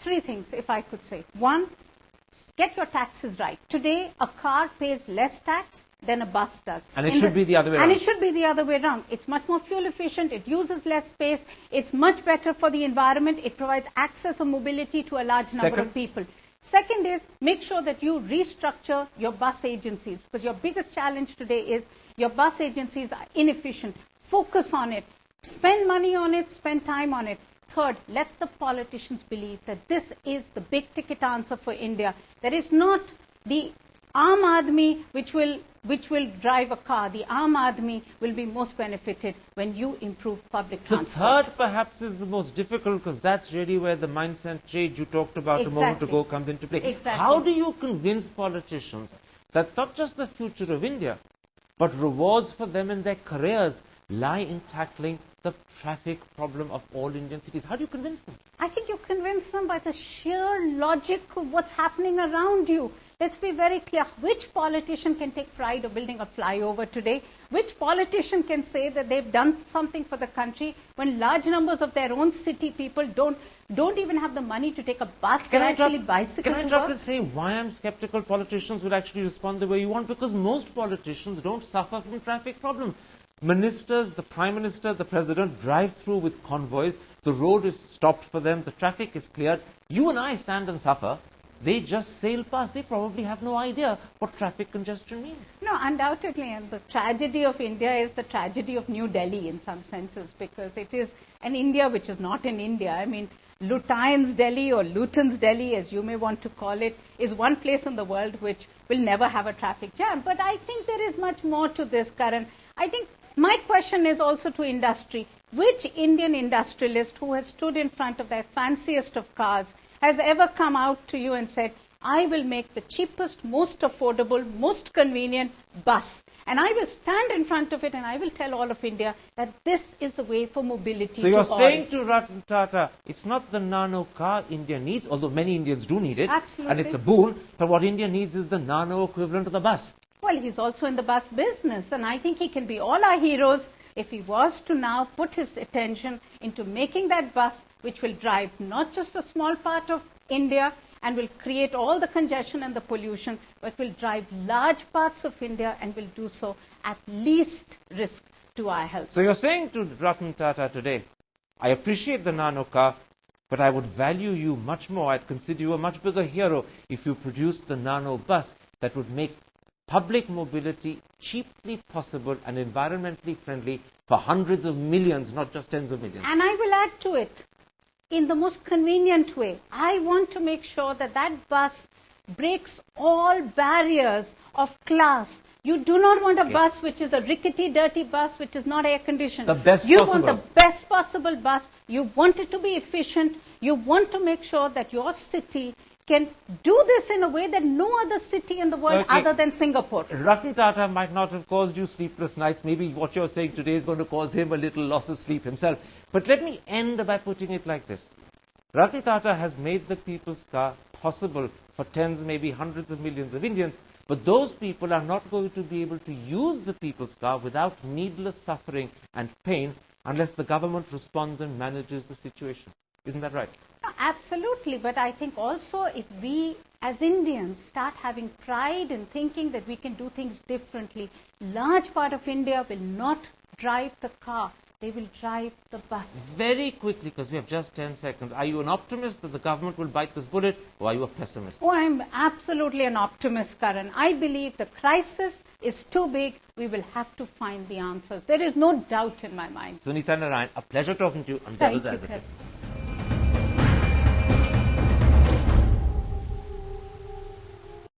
three things, if I could say. One, get your taxes right. Today, a car pays less tax than a bus does. And it should be the other way around. And it should be the other way around. It's much more fuel efficient. It uses less space. It's much better for the environment. It provides access or mobility to a large number of people. Second is, make sure that you restructure your bus agencies, because your biggest challenge today is your bus agencies are inefficient. Focus on it. Spend money on it. Spend time on it. Third, let the politicians believe that this is the big ticket answer for India. There is not the Aam Aadmi which will drive a car. The Aam Aadmi will be most benefited when you improve public transport. The third perhaps is the most difficult, because that's really where the mindset change you talked about a moment ago comes into play. Exactly. How do you convince politicians that not just the future of India, but rewards for them in their careers lie in tackling the traffic problem of all Indian cities? How do you convince them? I think you convince them by the sheer logic of what's happening around you. Let's be very clear. Which politician can take pride of building a flyover today? Which politician can say that they've done something for the country when large numbers of their own city people don't even have the money to take a bus or actually bicycle to work? Can I drop and say why I'm skeptical politicians will actually respond the way you want? Because most politicians don't suffer from traffic problems. Ministers, the Prime Minister, the President drive through with convoys. The road is stopped for them. The traffic is cleared. You and I stand and suffer. They just sail past. They probably have no idea what traffic congestion means. No, undoubtedly. And the tragedy of India is the tragedy of New Delhi in some senses, because it is an India which is not in India. I mean, Lutain's Delhi or Luton's Delhi, as you may want to call it, is one place in the world which will never have a traffic jam. But I think there is much more to this, Karan. I think my question is also to industry. Which Indian industrialist who has stood in front of their fanciest of cars has ever come out to you and said, I will make the cheapest, most affordable, most convenient bus, and I will stand in front of it and I will tell all of India that this is the way for mobility. So you're saying to Ratan Tata, it's not the Nano car India needs, although many Indians do need it, Absolutely. And it's a boon, but what India needs is the Nano equivalent of the bus. Well, he's also in the bus business, and I think he can be all our heroes if he was to now put his attention into making that bus which will drive not just a small part of India and will create all the congestion and the pollution, but will drive large parts of India and will do so at least risk to our health. So you're saying to Ratan Tata today, I appreciate the Nano car, but I would value you much more. I'd consider you a much bigger hero if you produced the Nano bus that would make public mobility cheaply possible and environmentally friendly for hundreds of millions, not just tens of millions. And I will add to it, in the most convenient way. I want to make sure that that bus breaks all barriers of class. You do not want a bus which is a rickety, dirty bus which is not air conditioned. The best you possible. want the best possible bus. You want it to be efficient. You want to make sure that your city can do this in a way that no other city in the world other than Singapore. Ratan Tata might not have caused you sleepless nights. Maybe what you're saying today is going to cause him a little loss of sleep himself. But let me end by putting it like this. Ratan Tata has made the people's car possible for tens, maybe hundreds of millions of Indians. But those people are not going to be able to use the people's car without needless suffering and pain unless the government responds and manages the situation. Isn't that right? Absolutely, but I think also if we as Indians start having pride in thinking that we can do things differently, large part of India will not drive the car, they will drive the bus. Very quickly, because we have just 10 seconds, are you an optimist that the government will bite this bullet, or are you a pessimist? Oh, I'm absolutely an optimist, Karan. I believe the crisis is too big. We will have to find the answers. There is no doubt in my mind. Sunita Narayanan, a pleasure talking to you on Devil's Thank you, Advocate. Karan.